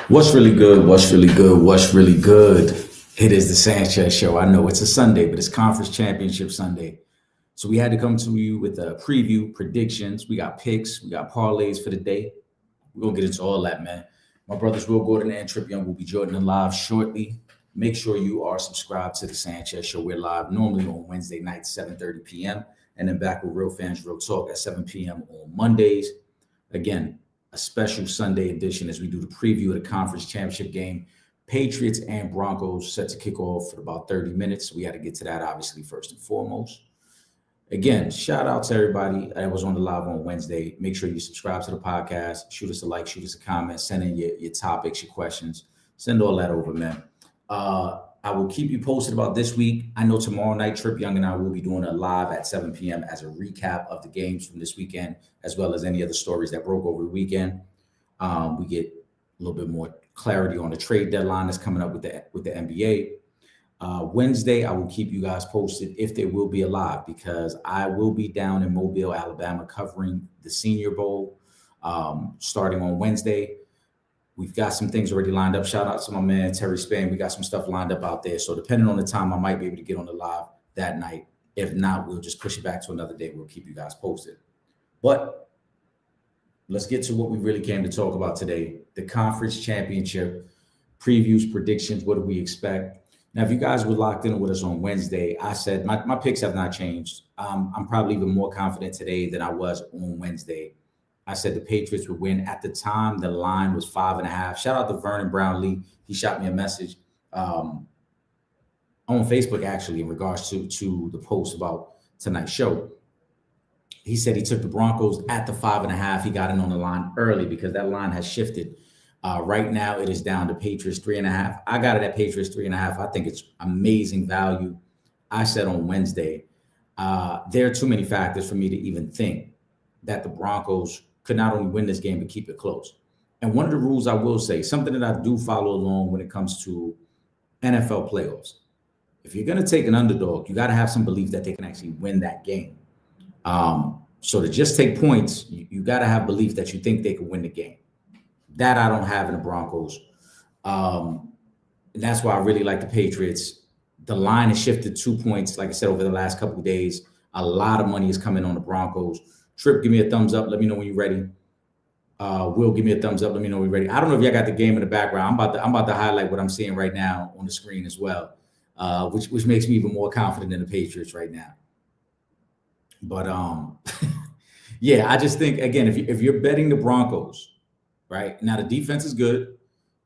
What's really good? What's really good? What's really good? It is the Sanchez Show. I know it's a Sunday, but it's Conference Championship Sunday. So we had to come to you with a preview, predictions. We got picks, we got parlays for the day. We're going to get into all that, man. My brothers Will Gordon and Trip Young will be joining us live shortly. Make sure you are subscribed to the Sanchez Show. We're live normally on Wednesday nights, 7:30 p.m. And then back with Real Fans, Real Talk at 7 p.m. on Mondays. Again, a special Sunday edition as we do the preview of the conference championship game. Patriots and Broncos set to kick off for about 30 minutes. We had to get to that, obviously, first and foremost. Again, shout out to everybody that was on the live on Wednesday. Make sure you subscribe to the podcast. Shoot us a like, shoot us a comment, send in your topics, your questions. Send all that over, man. I will keep you posted about this week. I know tomorrow night, Trip Young and I will be doing a live at 7 p.m. as a recap of the games from this weekend, as well as any other stories that broke over the weekend. We get a little bit more clarity on the trade deadline that's coming up with the NBA. Wednesday, I will keep you guys posted if there will be a live, because I will be down in Mobile, Alabama, covering the Senior Bowl starting on Wednesday. We've got some things already lined up. Shout out to my man, Terry Spain. We got some stuff lined up out there. So depending on the time, I might be able to get on the live that night. If not, we'll just push it back to another day. We'll keep you guys posted. But let's get to what we really came to talk about today. The conference championship previews, predictions. What do we expect? Now, if you guys were locked in with us on Wednesday, I said my picks have not changed. I'm probably even more confident today than I was on Wednesday. I said the Patriots would win. At the time, the line was 5.5. Shout out to Vernon Brownlee. He shot me a message on Facebook, actually, in regards to the post about tonight's show. He said he took the Broncos at the 5.5. He got in on the line early because that line has shifted. Right now, it is down to Patriots 3.5. I got it at Patriots 3.5. I think it's amazing value. I said on Wednesday, there are too many factors for me to even think that the Broncos could not only win this game, but keep it close. And one of the rules I will say, something that I do follow along when it comes to NFL playoffs, if you're going to take an underdog, you got to have some belief that they can actually win that game. So to just take points, you got to have belief that you think they can win the game. That I don't have in the Broncos. And that's why I really like the Patriots. The line has shifted 2 points, like I said, over the last couple of days. A lot of money is coming on the Broncos. Trip, give me a thumbs up. Let me know when you're ready. Will, give me a thumbs up. Let me know when you're ready. I don't know if y'all got the game in the background. I'm about to highlight what I'm seeing right now on the screen as well, which makes me even more confident in the Patriots right now. But yeah, I just think, again, if you're betting the Broncos, right now, the defense is good.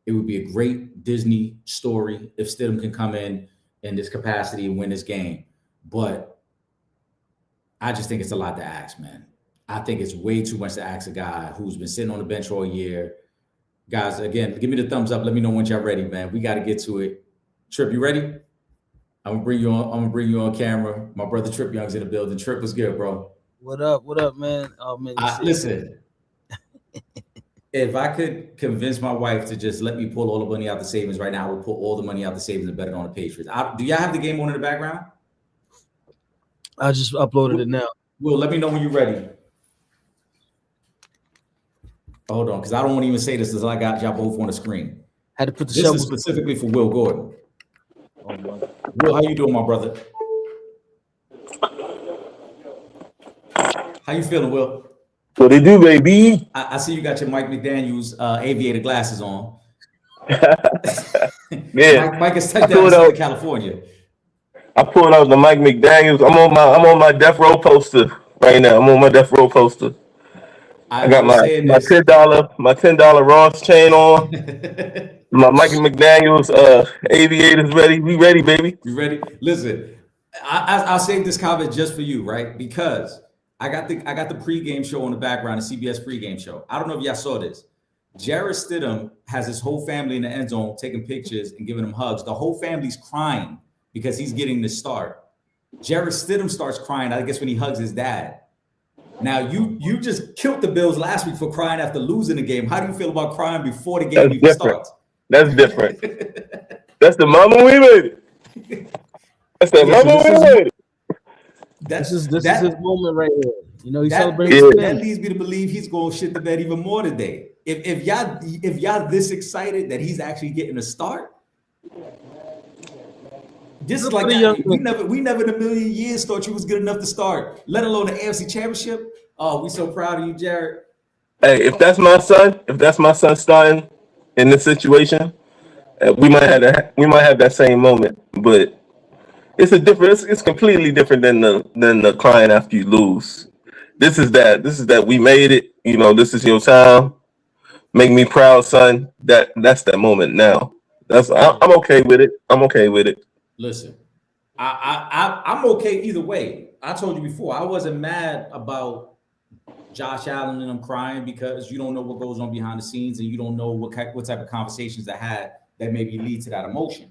It would be a great Disney story if Stidham can come in this capacity and win this game. But I just think it's a lot to ask, man. I think it's way too much to ask a guy who's been sitting on the bench all year. Guys, again, give me the thumbs up. Let me know when y'all ready, man. We got to get to it. Trip, you ready? I'm gonna bring you on camera. My brother Trip Young's in the building. Trip, was good, bro. What up, man? Oh man, listen. If I could convince my wife to just let me pull all the money out the savings right now, I would pull all the money out the savings and bet it on the Patriots. Do y'all have the game on in the background? I just uploaded it now. Will, let me know when you're ready. Hold on, because I don't want to even say this until I got y'all both on the screen. Had to put the This is specifically for Will Gordon. Oh, Will, how you doing, my brother? How you feeling, Will? What they do, baby? I see you got your Mike McDaniels aviator glasses on. Yeah, Mike is down in California. I'm pulling out the Mike McDaniels. I'm on my death row poster right now. I'm on my death row poster. I got my $10 Ross chain on. My Mike McDaniels aviators ready. We ready, baby. You ready? Listen, I'll save this comment just for you, right? Because I got the pregame show on the background, the CBS pregame show. I don't know if y'all saw this. Jarrett Stidham has his whole family in the end zone taking pictures and giving him hugs. The whole family's crying because he's getting the start. Jarrett Stidham starts crying, I guess, when he hugs his dad. Now, you just killed the Bills last week for crying after losing the game. How do you feel about crying before the game even starts? That's different. That's the mama we made it. That's the mama we made it. This is his moment right here. You know, he celebrated. That leads me to believe he's going to shit the bed even more today. If y'all this excited that he's actually getting a start, this is like we never in a million years thought you was good enough to start, let alone the AFC Championship. Oh, we so proud of you, Jared. Hey, if that's my son starting in this situation, we might have that same moment. But it's completely different than the crying after you lose. This is that we made it. You know, this is your time. Make me proud, son. That's that moment now. I'm okay with it. I'm okay with it. Listen, I'm okay either way. I told you before, I wasn't mad about Josh Allen and them crying because you don't know what goes on behind the scenes and you don't know what type of conversations that had that maybe lead to that emotion.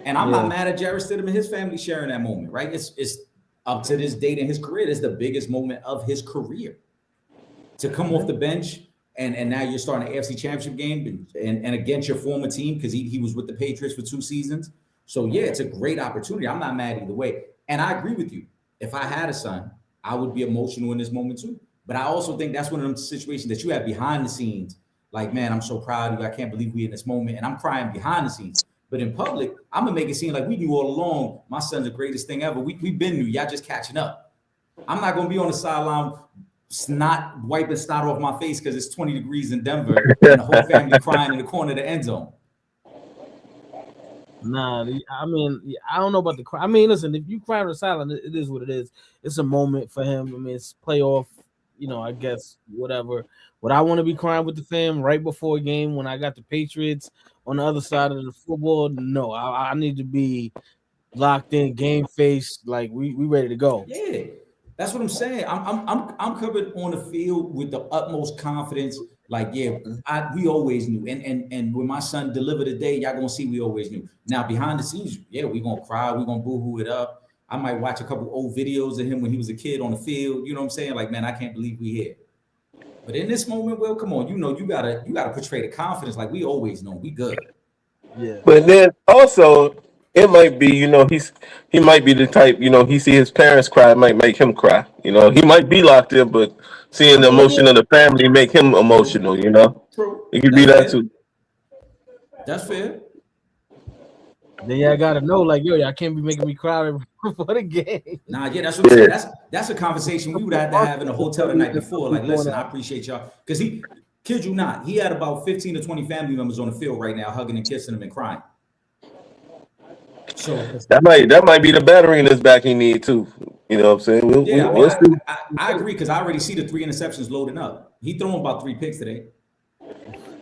And I'm not mad at Jarrett Stidham and his family sharing that moment, right? It's up to this date in his career. It's the biggest moment of his career. To come off the bench and now you're starting an AFC Championship game and against your former team because he was with the Patriots for 2 seasons. So, yeah, it's a great opportunity. I'm not mad either way. And I agree with you. If I had a son, I would be emotional in this moment too. But I also think that's one of them situations that you have behind the scenes. Like, man, I'm so proud of you. I can't believe we're in this moment. And I'm crying behind the scenes. But in public, I'm going to make it seem like we knew all along my son's the greatest thing ever. We've been new. Y'all just catching up. I'm not going to be on the sideline wiping snot off my face because it's 20 degrees in Denver and the whole family crying in the corner of the end zone. Nah, I mean, I don't know about the cry. I mean, listen, if you cry on the sideline, it is what it is. It's a moment for him. I mean, it's playoff, you know, I guess, whatever. Would I want to be crying with the fam right before a game when I got the Patriots on the other side of the football? No, I need to be locked in, game face, like we ready to go. Yeah, that's what I'm saying. I'm covered on the field with the utmost confidence. Like, yeah, we always knew. And when my son delivered today, y'all gonna see we always knew. Now, behind the scenes, yeah, we gonna cry, we gonna boo-hoo it up. I might watch a couple old videos of him when he was a kid on the field. You know what I'm saying? Like, man, I can't believe we here. But in this moment, well, come on, you know, you gotta portray the confidence like we always know we good. Yeah. But then also it might be, you know, he might be the type, you know, he see his parents cry, it might make him cry. You know, he might be locked in, but seeing the emotion of the family make him emotional, you know. True. It could be that too. That's fair. Then y'all gotta know, like, yo, y'all can't be making me cry before the game. Nah, yeah, that's what I'm saying. That's a conversation we would have to have in the hotel the night before. Like, listen, I appreciate y'all. Because he, kid you not, he had about 15 to 20 family members on the field right now, hugging and kissing him and crying. So that might be the battery in his back he need too. You know what I'm saying? I agree because I already see the 3 interceptions loading up. He throwing about 3 picks today.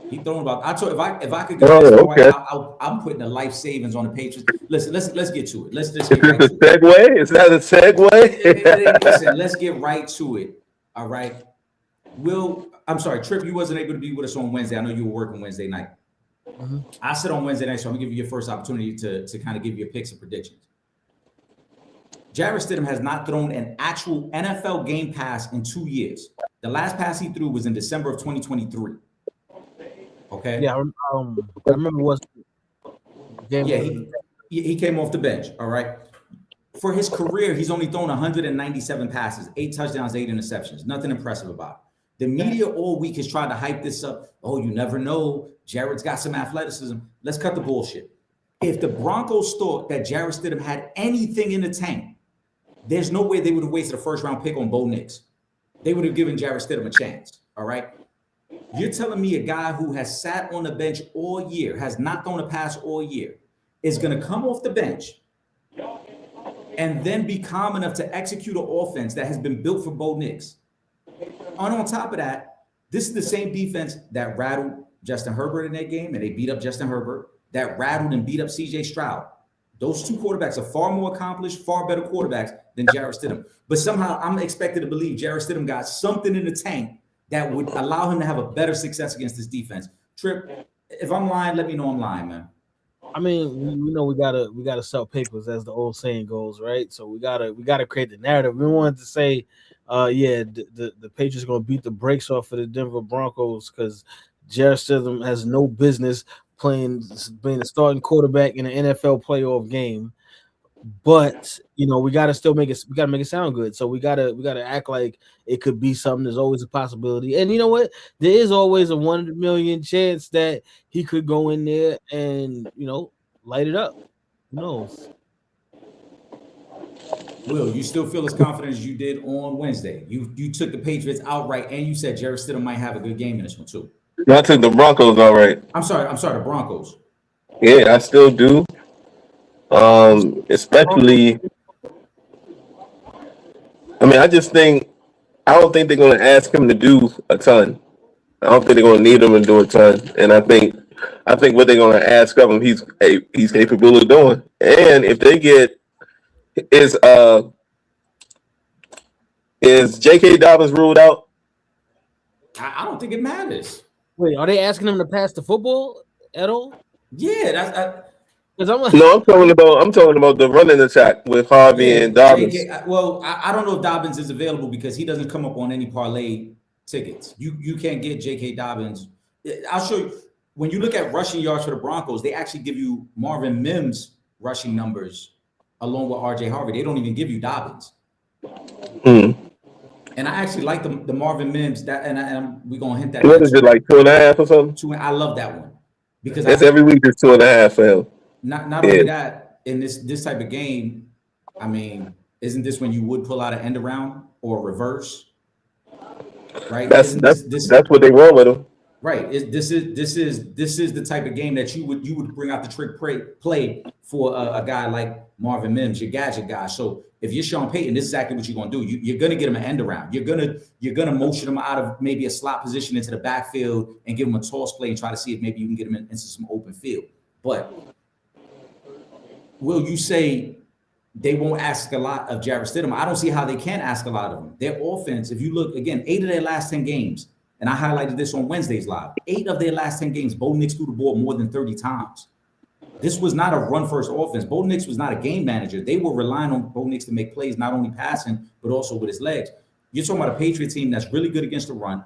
He throwing about. I told if I could get I'm putting the life savings on the Patriots. Listen, let's get to it. Let's just get right to it. Segue? Is that a segue? Listen, let's get right to it. All right. I'm sorry, Trip, you wasn't able to be with us on Wednesday. I know you were working Wednesday night. Mm-hmm. I said on Wednesday night, so I'm gonna give you your first opportunity to kind of give your picks and predictions. Jarrett Stidham has not thrown an actual NFL game pass in 2 years. The last pass he threw was in December of 2023. Okay. Yeah, I remember what game. Yeah, he came off the bench. All right. For his career, he's only thrown 197 passes, 8 touchdowns, 8 interceptions. Nothing impressive about it. The media all week has tried to hype this up. Oh, you never know. Jarrett's got some athleticism. Let's cut the bullshit. If the Broncos thought that Jarrett Stidham had anything in the tank, there's no way they would have wasted a first-round pick on Bo Nix. They would have given Jarrett Stidham a chance. All right. You're telling me a guy who has sat on the bench all year, has not thrown a pass all year, is going to come off the bench and then be calm enough to execute an offense that has been built for Bo Nix. And on top of that, this is the same defense that rattled Justin Herbert in that game, and they beat up Justin Herbert, that rattled and beat up C.J. Stroud. Those 2 quarterbacks are far more accomplished, far better quarterbacks than Jarrett Stidham. But somehow I'm expected to believe Jarrett Stidham got something in the tank that would allow him to have a better success against this defense. Trip, if I'm lying, let me know I'm lying, man. I mean, we know we gotta sell papers, as the old saying goes, right? So we gotta create the narrative. We wanted to say, the Patriots are gonna beat the brakes off of the Denver Broncos because Jarrett Stidham has no business being a starting quarterback in an NFL playoff game. but we gotta still make it. We gotta make it sound good. So we gotta act like it could be something. There's always a possibility, and you know what? There is always a 1 in a million chance that he could go in there and light it up. Who knows? Will, you still feel as confident as you did on Wednesday? You took the Patriots outright, and you said Jarrett Stidham might have a good game in this one too. I took the Broncos outright. I'm sorry, the Broncos. Yeah, I still do. Especially, I just think I don't think they're going to ask him to do a ton. I don't think they're going to need him to do a ton, and I think what they're going to ask of him, he's capable of doing. And if they get is J.K. Dobbins ruled out? I don't think it matters. Wait, are they asking him to pass the football at all? Yeah, that's. No, I'm talking about the running attack with Harvey and Dobbins. Well, I don't know if Dobbins is available because he doesn't come up on any parlay tickets. You can't get J.K. Dobbins. I'll show you. When you look at rushing yards for the Broncos, they actually give you Marvin Mims rushing numbers along with R.J. Harvey. They don't even give you Dobbins. And I actually like the Marvin Mims. And we're gonna hint that. What is it, like 2.5 or something? I love that one because that's every week is 2.5 for him. Not only that, in this type of game, isn't this when you would pull out an end around or reverse? Right. That's what they want with him. Right. This is the type of game that you would bring out the trick play for a guy like Marvin Mims, your gadget guy. So if you're Sean Payton, this is exactly what you're gonna do. You're gonna get him an end around. You're gonna motion him out of maybe a slot position into the backfield and give him a toss play and try to see if maybe you can get him into some open field. But will you say they won't ask a lot of Jarrett Stidham? I don't see how they can ask a lot of him. Their offense, if you look again, 8 of their last 10 games, and I highlighted this on Wednesday's live. 8 of their last 10 games, Bo Nix threw the ball more than 30 times. This was not a run-first offense. Bo Nix was not a game manager. They were relying on Bo Nix to make plays, not only passing, but also with his legs. You're talking about a Patriot team that's really good against the run.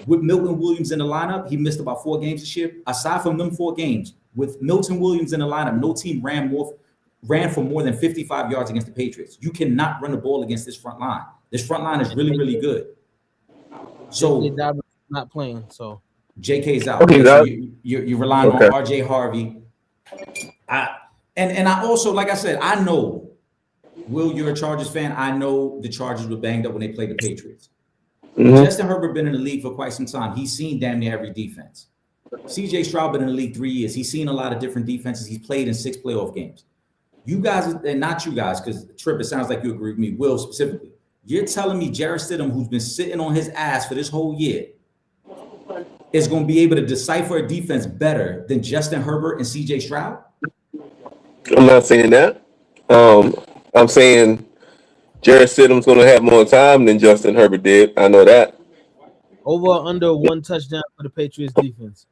With Milton Williams in the lineup, he missed about 4 games this year. Aside from them 4 games, with Milton Williams in the lineup, no team ran for more than 55 yards against the Patriots. You cannot run the ball against this front line. This front line is really, really good. So J.K. not playing. So J.K.'s out. Okay, so you're relying on R.J. Harvey. And I also, like I said, I know, Will, you're a Chargers fan. I know the Chargers were banged up when they played the Patriots. Justin Herbert been in the league for quite some time. He's seen damn near every defense. C.J. Stroud been in the league 3 years. He's seen a lot of different defenses. He's played in 6 playoff games. You guys, and not you guys, because Tripp, it sounds like you agree with me, Will specifically. You're telling me Jarrett Stidham, who's been sitting on his ass for this whole year, is going to be able to decipher a defense better than Justin Herbert and C.J. Stroud? I'm not saying that. I'm saying Jarrett Stidham's going to have more time than Justin Herbert did. I know that. Over or under 1 touchdown for the Patriots defense?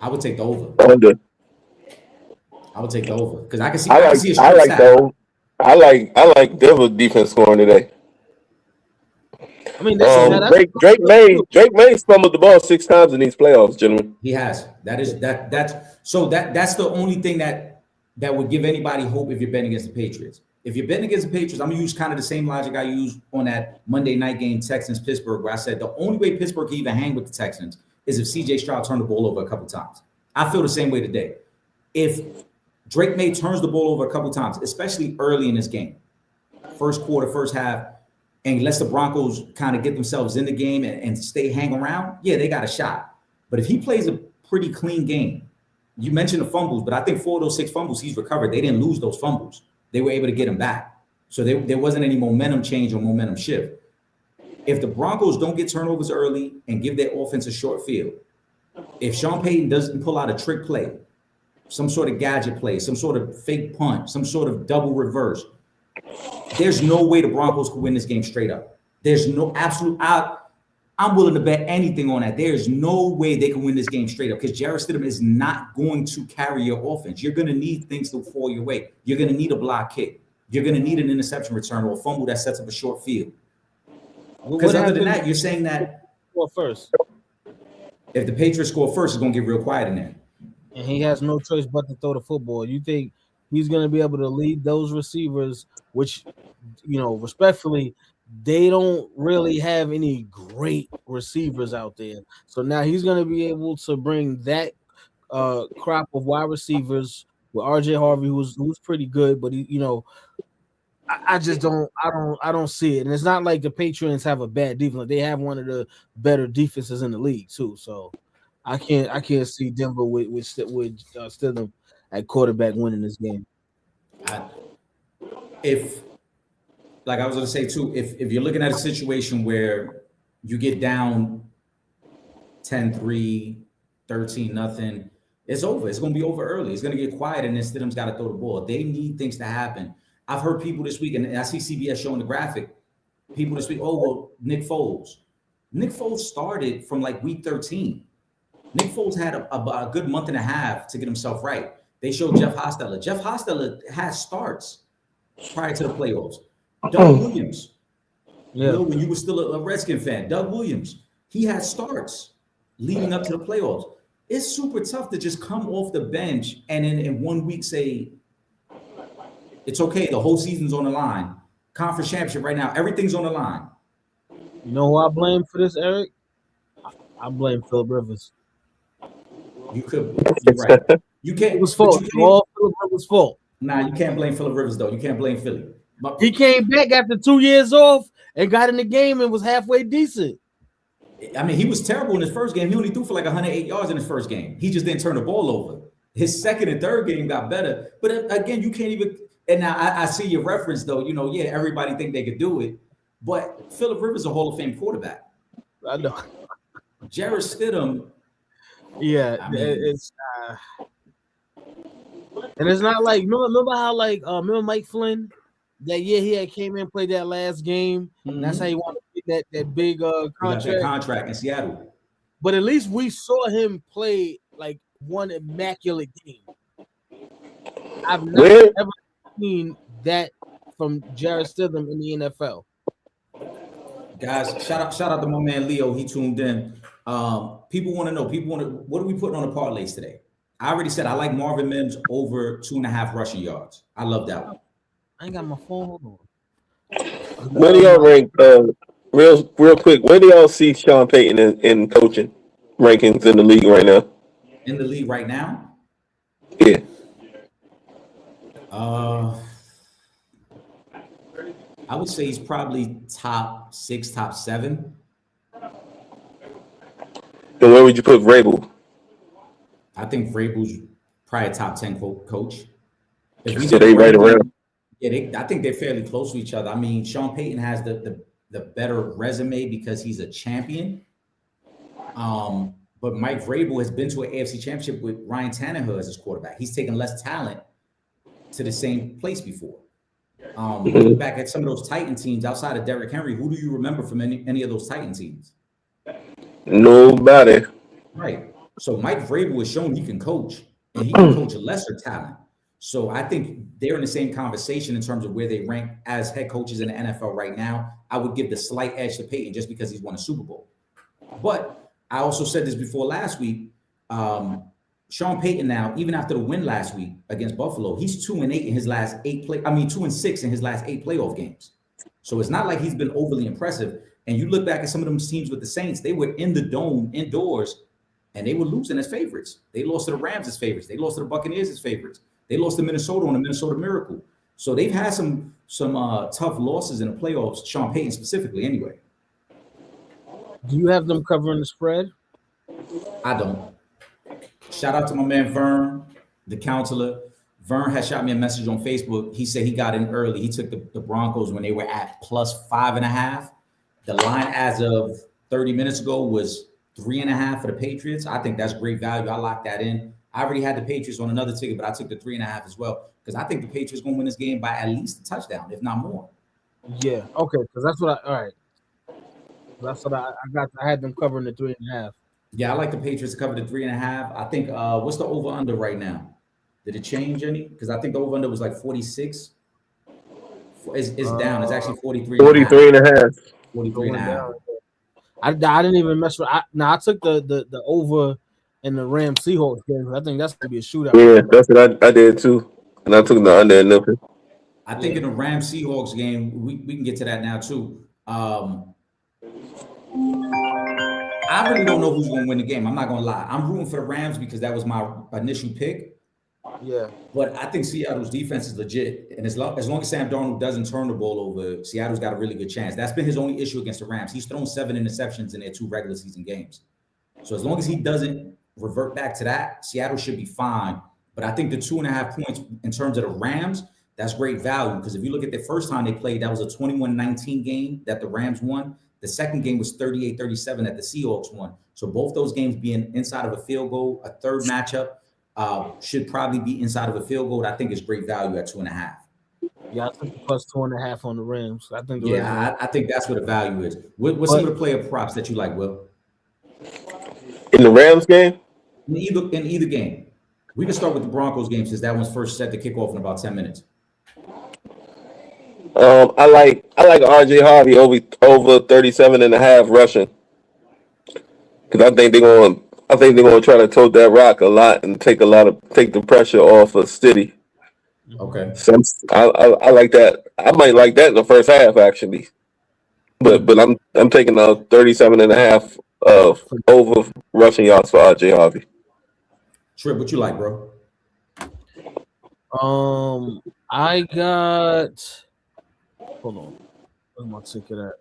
I would take the over. Under. I would take the over because I can see. I like Denver defense scoring today. I mean, Drake May fumbled the ball 6 times in these playoffs, gentlemen. He has. That's the only thing that would give anybody hope if you're betting against the Patriots. If you're betting against the Patriots, I'm gonna use kind of the same logic I used on that Monday night game, Texans-Pittsburgh, where I said the only way Pittsburgh can even hang with the Texans is if C.J. Stroud turned the ball over a couple times. I feel the same way today. If Drake May turns the ball over a couple times, especially early in this game, first quarter, first half, and lets the Broncos kind of get themselves in the game and hang around, yeah, they got a shot. But if he plays a pretty clean game, you mentioned the fumbles, but I think 4 of those 6 fumbles he's recovered. They didn't lose those fumbles. They were able to get him back. So there wasn't any momentum change or momentum shift. If the Broncos don't get turnovers early and give their offense a short field, if Sean Payton doesn't pull out a trick play, some sort of gadget play, some sort of fake punt, some sort of double reverse, there's no way the Broncos could win this game straight up. There's no absolute I'm willing to bet anything on that. There's no way they can win this game straight up because Jarrett Stidham is not going to carry your offense. You're going to need things to fall your way. You're going to need a block kick. You're going to need an interception return or a fumble that sets up a short field. Because other than that, you're saying that first. If the Patriots score first, it's going to get real quiet in there. And he has no choice but to throw the football. You think he's going to be able to lead those receivers, which, respectfully, they don't really have any great receivers out there. So now he's going to be able to bring that crop of wide receivers with RJ Harvey, who's pretty good, but I just don't see it. And it's not like the Patriots have a bad defense. They have one of the better defenses in the league too. So I can't see Denver with Stidham at quarterback winning this game. Like I was going to say too, if you're looking at a situation where you get down 10-3, 13-0, it's over. It's going to be over early. It's going to get quiet, and then Stidham's got to throw the ball. They need things to happen. I've heard people this week, and I see CBS showing the graphic, people this week, Nick Foles. Nick Foles started from like week 13. Nick Foles had a good month and a half to get himself right. They showed Jeff Hostetler. Jeff Hostetler has starts prior to the playoffs. Doug Williams. When you were still a Redskin fan, Doug Williams, he had starts leading up to the playoffs. It's super tough to just come off the bench and in 1 week say, it's okay, the whole season's on the line. Conference championship right now, everything's on the line. You know who I blame for this, Eric? I blame Philip Rivers. You're right. You can't. It was fault. All Philip Rivers' fault. Nah, you can't blame Philip Rivers though. You can't blame Philly. He came back after 2 years off and got in the game and was halfway decent. I mean, he was terrible in his first game. He only threw for like 108 yards in his first game. He just didn't turn the ball over. His second and third game got better. But again, you can't even. And now I see your reference though. Everybody think they could do it, but Philip Rivers is a Hall of Fame quarterback. I know. Jarrett Stidham. Yeah, it's and it's not like remember how remember Mike Flynn that year he had came in, played that last game. And that's how he wanted to get that big contract. That contract in Seattle. But at least we saw him play like one immaculate game. I've never ever seen that from Jarrett Stidham in the NFL. Guys, shout out to my man Leo. He tuned in. People want to know. What are we putting on the parlays today? I already said I like Marvin Mims over 2.5 rushing yards. I love that one. I ain't got my phone. Hold on. Where do y'all rank? Real quick. Where do y'all see Sean Payton in coaching rankings in the league right now? In the league right now? Yeah. I would say he's probably top 6, top 7. And where would you put Vrabel? I think Vrabel's probably a top 10 coach. So they right around. Yeah, I think they're fairly close to each other. I mean, Sean Payton has the better resume because he's a champion. But Mike Vrabel has been to an AFC championship with Ryan Tannehill as his quarterback. He's taken less talent to the same place before. Look back at some of those Titan teams outside of Derrick Henry. Who do you remember from any of those Titan teams? Nobody. Right. So Mike Vrabel has shown he can coach, and he can coach a lesser talent. So I think they're in the same conversation in terms of where they rank as head coaches in the NFL right now. I would give the slight edge to Peyton just because he's won a Super Bowl. But I also said this before last week. Sean Payton now, even after the win last week against Buffalo, he's 2-8 in his last 2-6 in his last 8 playoff games. So it's not like he's been overly impressive. And you look back at some of them teams with the Saints, they were in the dome indoors and they were losing as favorites. They lost to the Rams as favorites. They lost to the Buccaneers as favorites. They lost to Minnesota on the Minnesota Miracle. So they've had some tough losses in the playoffs, Sean Payton specifically anyway. Do you have them covering the spread? I don't. Shout out to my man Vern, the counselor. Vern has shot me a message on Facebook. He said he got in early. He took the Broncos when they were at +5.5. The line as of 30 minutes ago was 3.5 for the Patriots. I think that's great value. I locked that in. I already had the Patriots on another ticket, but I took the 3.5 as well because I think the Patriots going to win this game by at least a touchdown, if not more. Yeah. Okay. Because that's what all right. That's what I got. I had them covering the 3.5. Yeah, I like the Patriots to cover the 3.5. I think what's the over under right now? Did it change any? Because I think the over under was like 46. It's down. It's actually 43. 43.5. 43.5. I didn't even mess with. I took the over in the Rams Seahawks game. I think that's gonna be a shootout. Yeah, that's what I did too. and I took the under in Memphis. I think in the Rams Seahawks game, we can get to that now too. I really don't know who's going to win the game. I'm not going to lie. I'm rooting for the Rams because that was my initial pick. Yeah. But I think Seattle's defense is legit. And as long as Sam Darnold doesn't turn the ball over, Seattle's got a really good chance. That's been his only issue against the Rams. He's thrown 7 interceptions in their 2 regular season games. So as long as he doesn't revert back to that, Seattle should be fine. But I think the 2.5 points in terms of the Rams, that's great value. Because if you look at the first time they played, that was a 21-19 game that the Rams won. The second game was 38-37 that the Seahawks won. So both those games being inside of a field goal, a third matchup should probably be inside of a field goal. I think it's great value at 2.5. Yeah, I think the plus 2.5 on the Rams. I think. I think that's what the value is. What's some of the player props that you like, Will? In the Rams game? In either game. We can start with the Broncos game since that one's first set to kick off in about 10 minutes. I like RJ Harvey over 37.5 rushing. Because I think they're going to try to tote that rock a lot and take the pressure off of City. Okay. So I like that. I might like that in the first half actually. But I'm taking a 37.5 over rushing yards for RJ Harvey. Trip, what you like, bro? I got. Hold on. Where's my ticket at?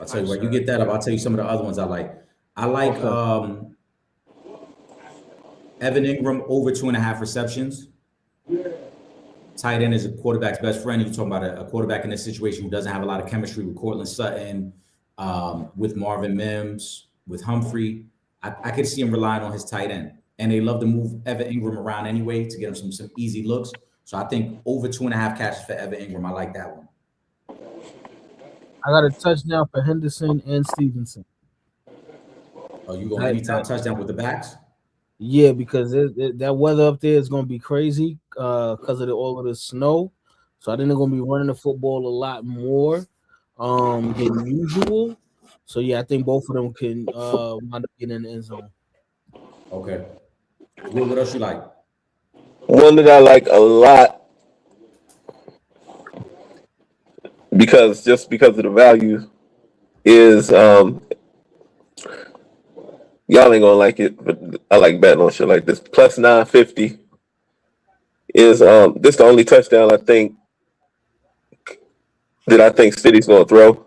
I'll tell you what. You get that up. I'll tell you some of the other ones I like. I like Evan Ingram over 2.5 receptions. Tight end is a quarterback's best friend. You're talking about a quarterback in this situation who doesn't have a lot of chemistry with Cortland Sutton, with Marvin Mims, with Humphrey. I could see him relying on his tight end. And they love to move Evan Ingram around anyway to get him some easy looks. So I think over 2.5 catches for Evan Ingram. I like that one. I got a touchdown for Henderson and Stevenson. Oh, you going anytime touchdown with the backs? Yeah, because that weather up there is going to be crazy because of all of the snow. So I think they're going to be running the football a lot more than usual. So, yeah, I think both of them can wind up getting in the end zone. Okay. What else you like? One that I like a lot because of the value is y'all ain't gonna like it, but I like betting on shit like this. Plus 950 is this the only touchdown I think City's gonna throw.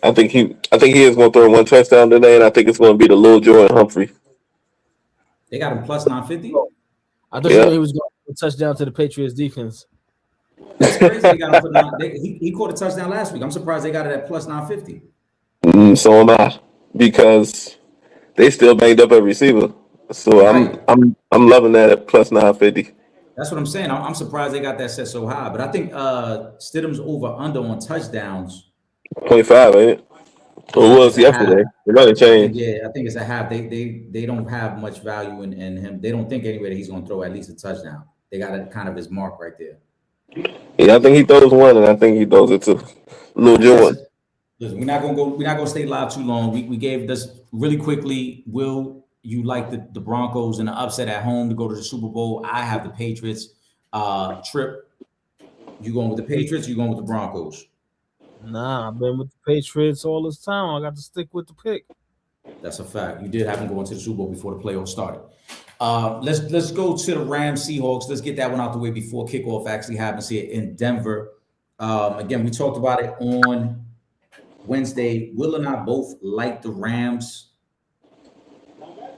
I think he is gonna throw 1 touchdown today, and I think it's gonna be the Lil Jordan Humphrey. They got him plus 950. I thought he was going to touchdown to the Patriots defense. That's crazy. They got him he caught a touchdown last week. I'm surprised they got it at plus 950. So am I, because they still banged up a receiver. So I'm loving that at plus 950. That's what I'm saying. I'm surprised they got that set so high. But I think Stidham's over under on touchdowns. 25, ain't it? It was yesterday. It might have changed. I think it's a half. They don't have much value in him. They don't think anyway that he's going to throw at least a touchdown. They got a kind of his mark right there. Yeah, I think he throws 1, and I think he throws it to Lil Jordan. Listen, we're not gonna stay live too long. We gave this really quickly. Will you like the Broncos and the upset at home to go to the Super Bowl? I have the Patriots. Trip, you going with the Patriots? Or you going with the Broncos? Nah, I've been with the Patriots all this time. I got to stick with the pick. That's a fact. You did have them going to the Super Bowl before the playoffs started. Let's go to the Rams Seahawks. Let's get that one out the way before kickoff actually happens here in Denver. Again, we talked about it on Wednesday. Will and I both like the Rams.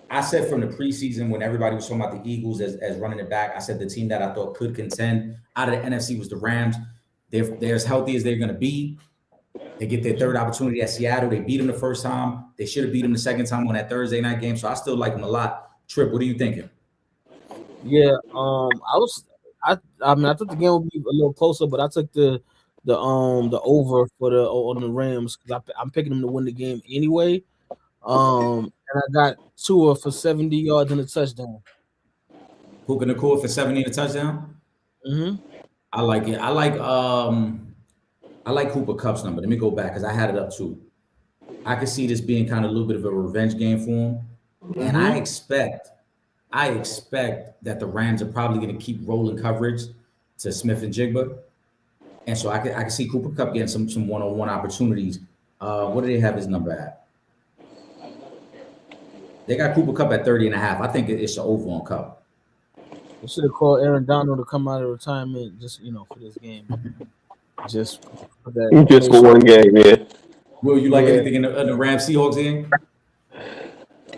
I said from the preseason when everybody was talking about the Eagles as running it back, I said the team that I thought could contend out of the NFC was the Rams. They're as healthy as they're going to be. They get their third opportunity at Seattle. They beat them the first time. They should have beat them the second time on that Thursday night game. So I still like them a lot. Trip, what are you thinking? Yeah, I thought the game would be a little closer, but I took the over on the Rams because I'm picking them to win the game anyway. And I got Tua for 70 yards and a touchdown. Puka Nacua for 70 and a touchdown. Mm-hmm. I like it. I like Cooper Kupp's number. Let me go back because I had it up too. I could see this being kind of a little bit of a revenge game for him. Mm-hmm. And I expect that the Rams are probably going to keep rolling coverage. to Smith and Jigba, and so I can see Cooper Kupp getting some one-on-one opportunities. What do they have his number at? They got Cooper Kupp at 30.5. I think it's an over on Kupp. They should have called Aaron Donald to come out of retirement just for this game. Just for that. Just for one game, yeah. Will you like anything in the Rams Seahawks game?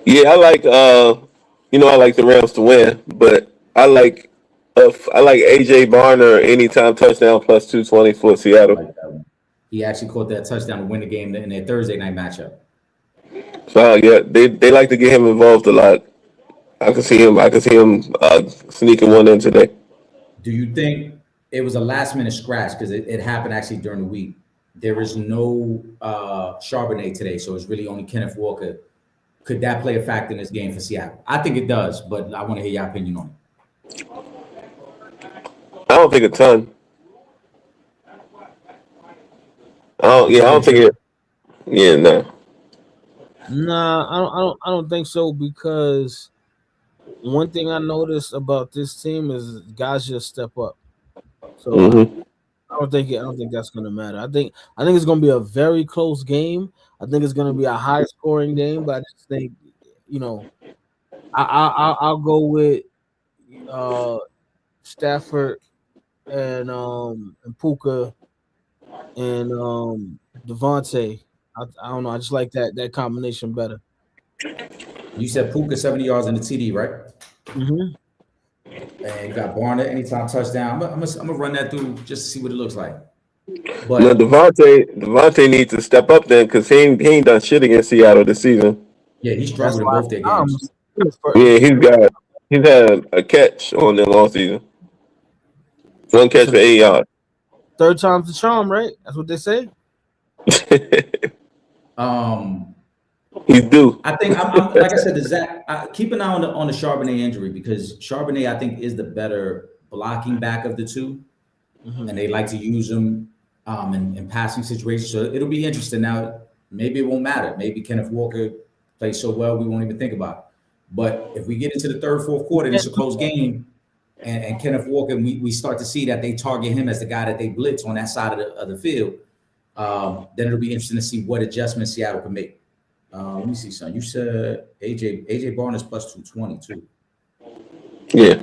Yeah, I like I like the Rams to win, but I like AJ Barner anytime touchdown plus 220 for Seattle. He actually caught that touchdown to win the game in their Thursday night matchup. So yeah, they like to get him involved a lot. I can see him sneaking one in today. Do you think it was a last minute scratch because it happened actually during the week? There is no Charbonnet today, so it's really only Kenneth Walker. Could that play a factor in this game for Seattle? I think it does, but I want to hear your opinion on it. I don't think a ton. I don't think it. Yeah, no. Nah, I don't think so, because one thing I noticed about this team is guys just step up. So I don't think that's gonna matter. I think it's gonna be a very close game. I think it's gonna be a high scoring game, but I just think, I'll go with Stafford and Puka and Devontae. I don't know. I just like that combination better. You said Puka 70 yards in the TD, right? Mm-hmm. And you got Barner anytime touchdown. I'm gonna run that through just to see what it looks like. But now Devontae needs to step up then, because he ain't done shit against Seattle this season. Yeah, he struggled in both their games. Yeah, he's had a catch on them all season. One catch for 8 yards. Third time's the charm, right? That's what they say. He's due. I think I'm like I said to Zach, keep an eye on the Charbonnet injury, because Charbonnet I think is the better blocking back of the two, and they like to use him in passing situations. So it'll be interesting. Now maybe it won't matter. Maybe Kenneth Walker plays so well we won't even think about it. But if we get into the third, fourth quarter, and it's a close game, and Kenneth Walker, we start to see that they target him as the guy that they blitz on that side of the field, then it'll be interesting to see what adjustments Seattle can make. Let me see, son. You said AJ Barnes plus 220 too. Yeah.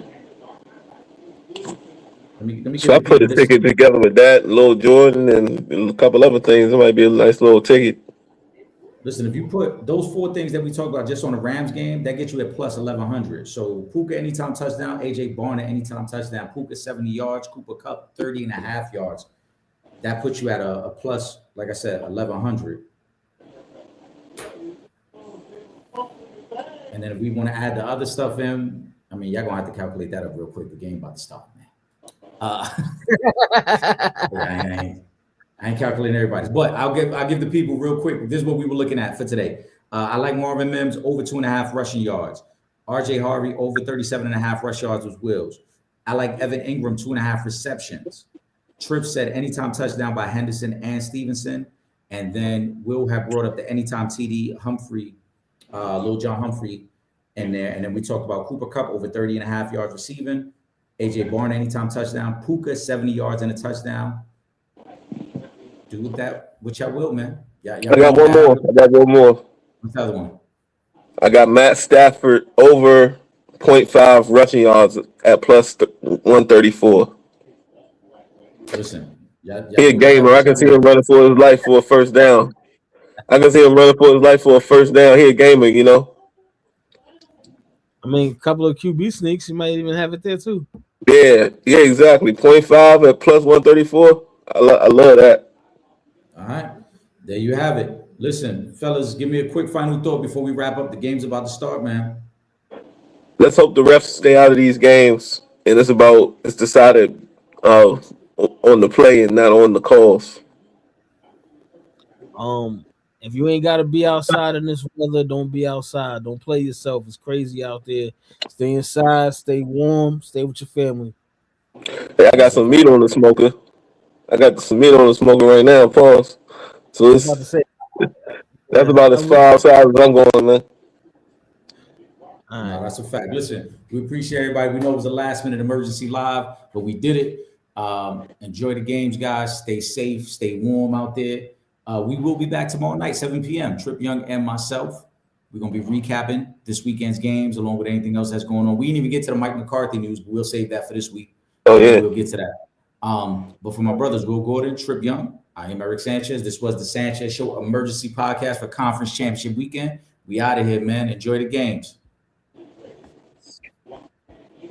Let me so I put a ticket together with that, Lil Jordan, and a couple other things. It might be a nice little ticket. Listen, if you put those four things that we talked about just on the Rams game, that gets you at plus 1,100. So Puka anytime touchdown, AJ Barner anytime touchdown, Puka 70 yards, Cooper Kupp 30.5 yards. That puts you at a plus, like I said, 1,100. And then if we want to add the other stuff in, I mean, y'all gonna have to calculate that up real quick. The game about to start, man. I ain't calculating everybody's, but I'll give the people real quick. This is what we were looking at for today. I like Marvin Mims over 2.5 rushing yards. RJ Harvey over 37.5 rush yards with Wills. I like Evan Ingram 2.5 receptions. Tripp said anytime touchdown by Henderson and Stevenson, and then Will have brought up the anytime TD Humphrey. Lil John Humphrey in there. And then we talked about Cooper Kupp over 30.5 yards receiving. AJ Barner anytime touchdown. Puka 70 yards and a touchdown. Do with that which I will, man. I got one more. What's the other one? I got Matt Stafford over 0.5 rushing yards at plus 134. Listen, he a gamer. I can see him running for his life for a first down. He a gamer, I mean, a couple of QB sneaks, he might even have it there too. Yeah, exactly. 0.5 at plus 134. I love that. All right. There you have it. Listen, fellas, give me a quick final thought before we wrap up. The game's about to start, man. Let's hope the refs stay out of these games, and it's decided on the play and not on the calls. If you ain't got to be outside in this weather, don't be outside. Don't play yourself. It's crazy out there. Stay inside. Stay warm. Stay with your family. Hey, I got some meat on the smoker. Right now. Pause. So that's about as far outside as I'm going, man. No, that's a fact. Listen, we appreciate everybody. We know it was a last minute emergency live, but we did it. Enjoy the games, guys. Stay safe, stay warm out there. We will be back tomorrow night, 7 p.m. Trip Young and myself. We're going to be recapping this weekend's games along with anything else that's going on. We didn't even get to the Mike McCarthy news, but we'll save that for this week. Oh, yeah. We'll get to that. But for my brothers, Will Gordon, Trip Young, I am Eric Sanchez. This was the Sanchez Show emergency podcast for Conference Championship Weekend. We out of here, man. Enjoy the games.